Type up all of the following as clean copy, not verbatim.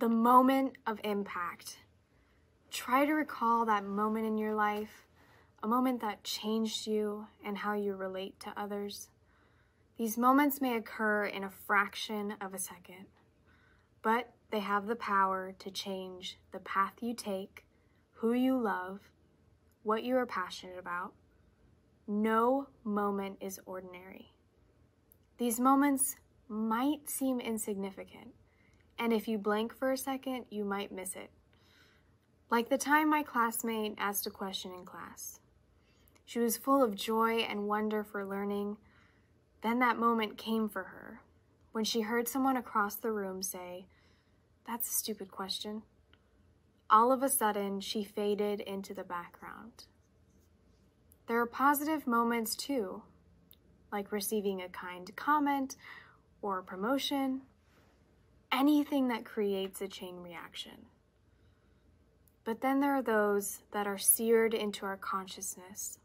The moment of impact. Try to recall that moment in your life, a moment that changed you and how you relate to others. These moments may occur in a fraction of a second, but they have the power to change the path you take, who you love, what you are passionate about. No moment is ordinary. These moments might seem insignificant, and if you blank for a second, you might miss it. Like the time my classmate asked a question in class. She was full of joy and wonder for learning. Then that moment came for her when she heard someone across the room say, "That's a stupid question." All of a sudden, she faded into the background. There are positive moments too, like receiving a kind comment or a promotion, anything that creates a chain reaction. But then there are those that are seared into our consciousness,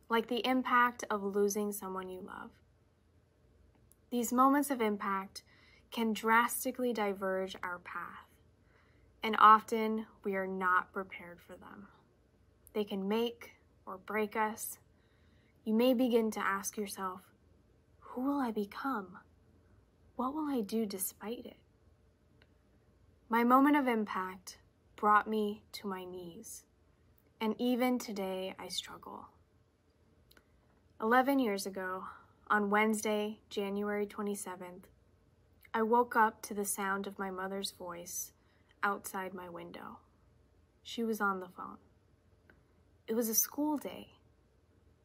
like the impact of losing someone you love. These moments of impact can drastically diverge our path, and often we are not prepared for them. They can make or break us. You may begin to ask yourself, who will I become? What will I do despite it? My moment of impact brought me to my knees, and even today I struggle. 11 years ago, on Wednesday, January 27th, I woke up to the sound of my mother's voice outside my window. She was on the phone. It was a school day.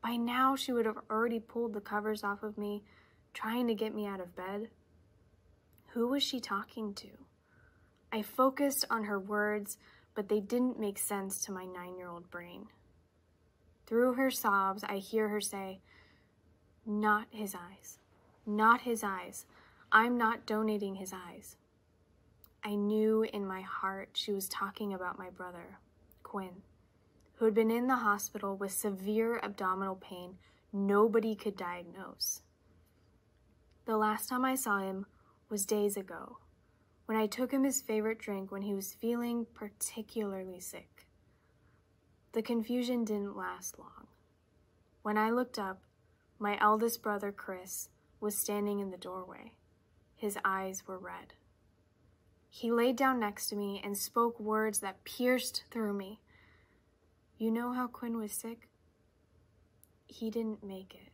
By now, she would have already pulled the covers off of me, trying to get me out of bed. Who was she talking to? I focused on her words, but they didn't make sense to my 9-year-old brain. Through her sobs, I hear her say, "Not his eyes. Not his eyes. I'm not donating his eyes." I knew in my heart she was talking about my brother, Quinn, who had been in the hospital with severe abdominal pain nobody could diagnose. The last time I saw him was days ago, when I took him his favorite drink when he was feeling particularly sick. The confusion didn't last long. When I looked up, my eldest brother, Chris, was standing in the doorway. His eyes were red. He laid down next to me and spoke words that pierced through me. "You know how Quinn was sick? He didn't make it."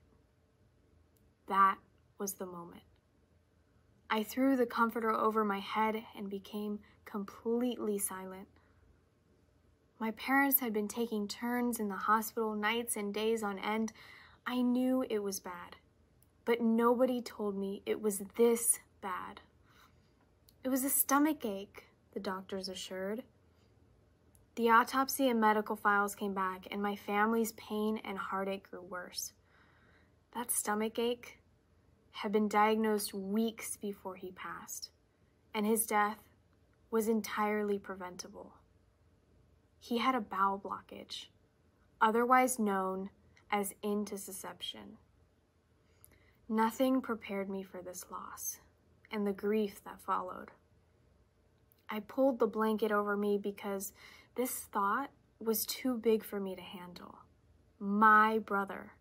That was the moment. I threw the comforter over my head and became completely silent. My parents had been taking turns in the hospital nights and days on end. I knew it was bad, but nobody told me it was this bad. It was a stomach ache, the doctors assured. The autopsy and medical files came back, and my family's pain and heartache grew worse. That stomach ache had been diagnosed weeks before he passed, and his death was entirely preventable. He had a bowel blockage, otherwise known as intussusception. Nothing prepared me for this loss and the grief that followed. I pulled the blanket over me because this thought was too big for me to handle. My brother,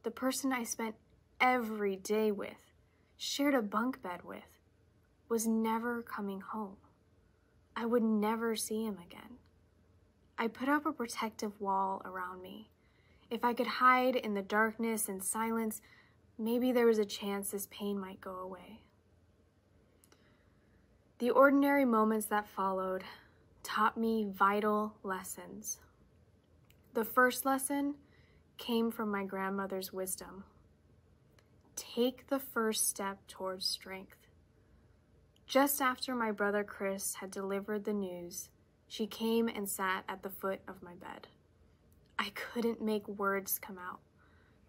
the person I spent every day with, shared a bunk bed with, was never coming home. I would never see him again. I put up a protective wall around me. If I could hide in the darkness and silence, maybe there was a chance this pain might go away. The ordinary moments that followed taught me vital lessons. The first lesson came from my grandmother's wisdom. Take the first step towards strength. Just after my brother Chris had delivered the news, she came and sat at the foot of my bed. I couldn't make words come out,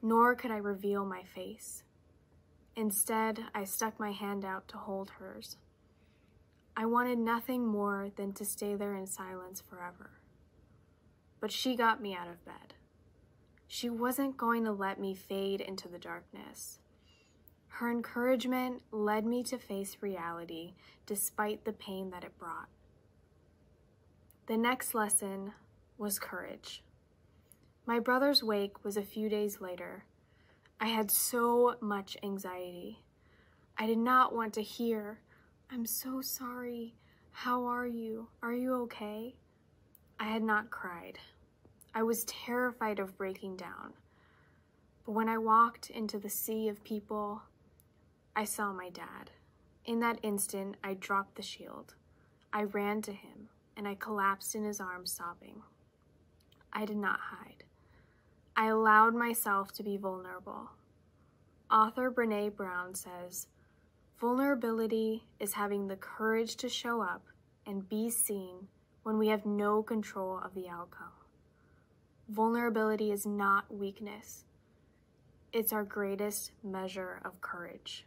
nor could I reveal my face. Instead, I stuck my hand out to hold hers. I wanted nothing more than to stay there in silence forever. But she got me out of bed. She wasn't going to let me fade into the darkness. Her encouragement led me to face reality despite the pain that it brought. The next lesson was courage. My brother's wake was a few days later. I had so much anxiety. I did not want to hear, "I'm so sorry. How are you? Are you okay?" I had not cried. I was terrified of breaking down. But when I walked into the sea of people, I saw my dad. In that instant, I dropped the shield. I ran to him, and I collapsed in his arms, sobbing. I did not hide. I allowed myself to be vulnerable. Author Brené Brown says, "Vulnerability is having the courage to show up and be seen when we have no control of the outcome." Vulnerability is not weakness. It's our greatest measure of courage.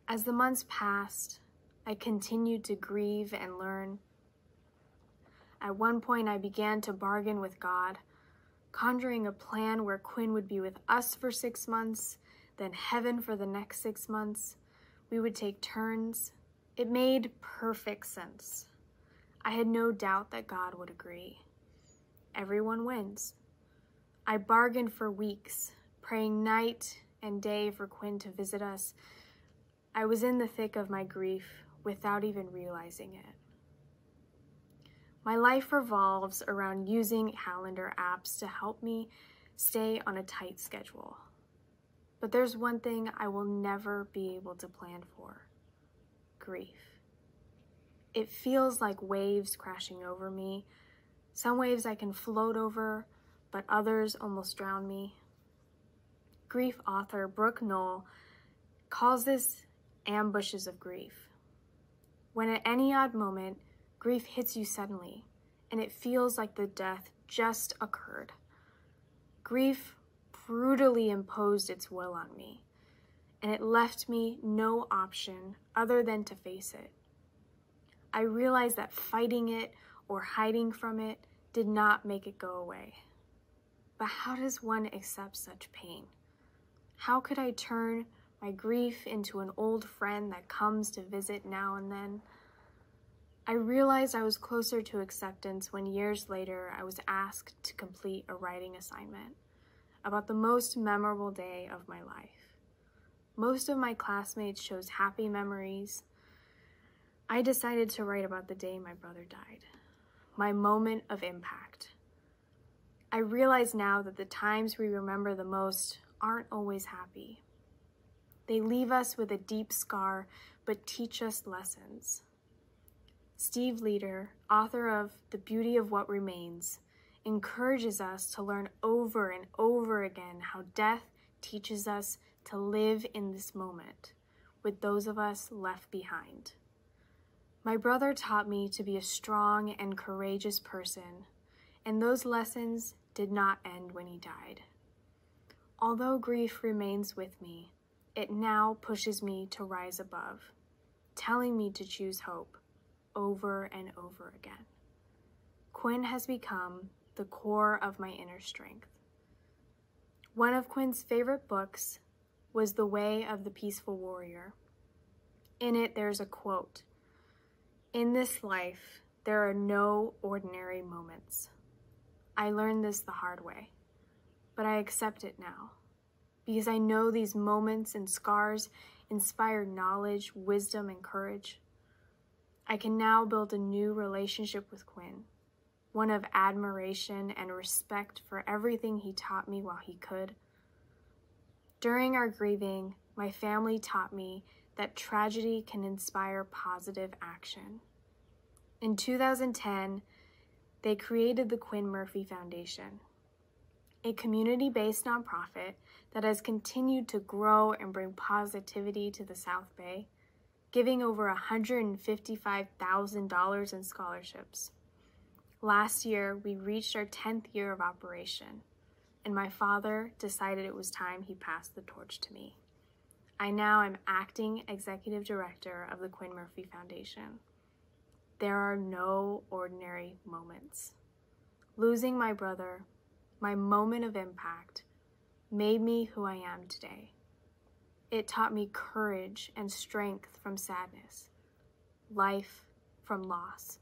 As the months passed, I continued to grieve and learn. At one point, I began to bargain with God, conjuring a plan where Quinn would be with us for 6 months, then heaven for the next 6 months. We would take turns. It made perfect sense. I had no doubt that God would agree. Everyone wins. I bargained for weeks, praying night and day for Quinn to visit us. I was in the thick of my grief without even realizing it. My life revolves around using calendar apps to help me stay on a tight schedule. But there's one thing I will never be able to plan for: grief. It feels like waves crashing over me. Some waves I can float over, but others almost drown me. Grief author Brooke Knoll calls this ambushes of grief. When at any odd moment, grief hits you suddenly, and it feels like the death just occurred. Grief brutally imposed its will on me, and it left me no option other than to face it. I realized that fighting it or hiding from it did not make it go away. But how does one accept such pain? How could I turn my grief into an old friend that comes to visit now and then? I realized I was closer to acceptance when years later I was asked to complete a writing assignment about the most memorable day of my life. Most of my classmates chose happy memories. I decided to write about the day my brother died, my moment of impact. I realize now that the times we remember the most aren't always happy. They leave us with a deep scar, but teach us lessons. Steve Leder, author of The Beauty of What Remains, encourages us to learn over and over again how death teaches us to live in this moment with those of us left behind. My brother taught me to be a strong and courageous person, and those lessons did not end when he died. Although grief remains with me, it now pushes me to rise above, telling me to choose hope over and over again. Quinn has become the core of my inner strength. One of Quinn's favorite books was The Way of the Peaceful Warrior. In it, there's a quote, "In this life, there are no ordinary moments." I learned this the hard way, but I accept it now because I know these moments and scars inspire knowledge, wisdom, and courage. I can now build a new relationship with Quinn, one of admiration and respect for everything he taught me while he could. During our grieving, my family taught me that tragedy can inspire positive action. In 2010, they created the Quinn Murphy Foundation, a community-based nonprofit that has continued to grow and bring positivity to the South Bay, giving over $155,000 in scholarships. Last year, we reached our 10th year of operation, and my father decided it was time he passed the torch to me. I now am acting executive director of the Quinn Murphy Foundation. There are no ordinary moments. Losing my brother, my moment of impact, made me who I am today. It taught me courage and strength from sadness, life from loss.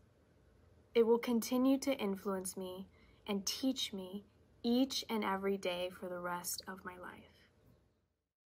It will continue to influence me and teach me each and every day for the rest of my life.